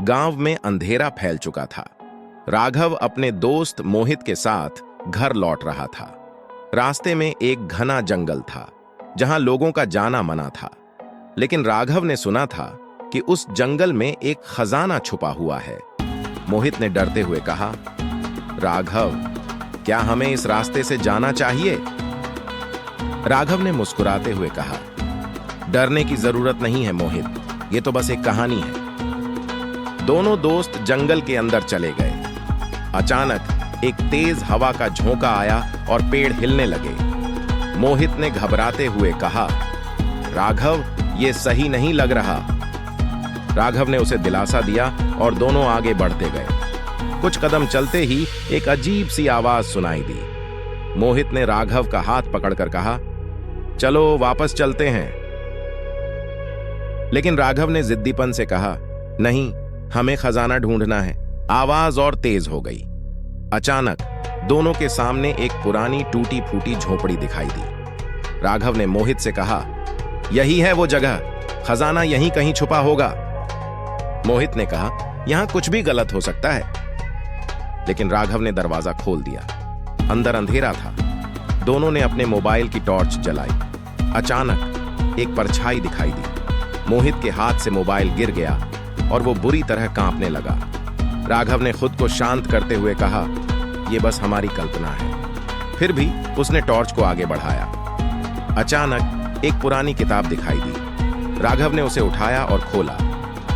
गांव में अंधेरा फैल चुका था। राघव अपने दोस्त मोहित के साथ घर लौट रहा था। रास्ते में एक घना जंगल था जहां लोगों का जाना मना था, लेकिन राघव ने सुना था कि उस जंगल में एक खजाना छुपा हुआ है। मोहित ने डरते हुए कहा, राघव, क्या हमें इस रास्ते से जाना चाहिए? राघव ने मुस्कुराते हुए कहा, डरने की जरूरत नहीं है मोहित, ये तो बस एक कहानी है। दोनों दोस्त जंगल के अंदर चले गए। अचानक एक तेज हवा का झोंका आया और पेड़ हिलने लगे। मोहित ने घबराते हुए कहा, राघव, ये सही नहीं लग रहा। राघव ने उसे दिलासा दिया और दोनों आगे बढ़ते गए। कुछ कदम चलते ही एक अजीब सी आवाज सुनाई दी। मोहित ने राघव का हाथ पकड़कर कहा, चलो वापस चलते हैं। लेकिन राघव ने जिद्दीपन से कहा, नहीं, हमें खजाना ढूंढना है। आवाज और तेज हो गई। अचानक दोनों के सामने एक पुरानी टूटी फूटी झोपड़ी दिखाई दी। राघव ने मोहित से कहा, यही है वो जगह, खजाना यहीं कहीं छुपा होगा। मोहित ने कहा, यहां कुछ भी गलत हो सकता है। लेकिन राघव ने दरवाजा खोल दिया। अंदर अंधेरा था। दोनों ने अपने मोबाइल की टॉर्च जलाई। अचानक एक परछाई दिखाई दी। मोहित के हाथ से मोबाइल गिर गया और वो बुरी तरह कांपने लगा। राघव ने खुद को शांत करते हुए कहा, यह बस हमारी कल्पना है। फिर भी उसने टॉर्च को आगे बढ़ाया। अचानक एक पुरानी किताब दिखाई दी। राघव ने उसे उठाया और खोला।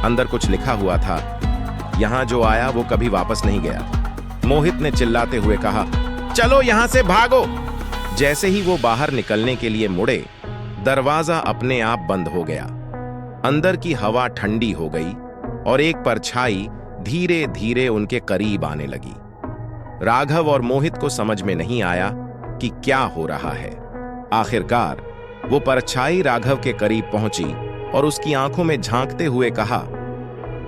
अंदर कुछ लिखा हुआ था, यहां जो आया वो कभी वापस नहीं गया। मोहित ने चिल्लाते हुए कहा, चलो यहां से भागो। जैसे ही वो बाहर निकलने के लिए मुड़े, दरवाजा अपने आप बंद हो गया। अंदर की हवा ठंडी हो गई और एक परछाई धीरे धीरे उनके करीब आने लगी। राघव और मोहित को समझ में नहीं आया कि क्या हो रहा है। आखिरकार वो परछाई राघव के करीब पहुंची और उसकी आंखों में झांकते हुए कहा,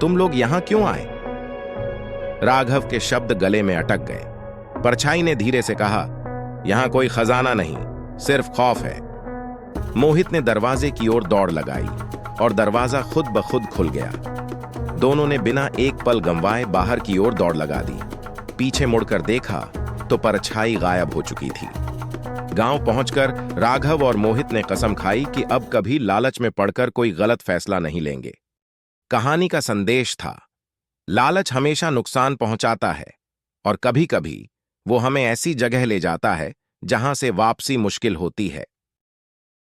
तुम लोग यहां क्यों आए? राघव के शब्द गले में अटक गए। परछाई ने धीरे से कहा, यहां कोई खजाना नहीं, सिर्फ खौफ है। मोहित ने दरवाजे की ओर दौड़ लगाई और दरवाजा खुद ब खुद खुल गया। दोनों ने बिना एक पल गंवाए बाहर की ओर दौड़ लगा दी। पीछे मुड़कर देखा तो परछाई गायब हो चुकी थी। गांव पहुंचकर राघव और मोहित ने कसम खाई कि अब कभी लालच में पड़कर कोई गलत फैसला नहीं लेंगे। कहानी का संदेश था, लालच हमेशा नुकसान पहुंचाता है और कभी-कभी वो हमें ऐसी जगह ले जाता है जहां से वापसी मुश्किल होती है।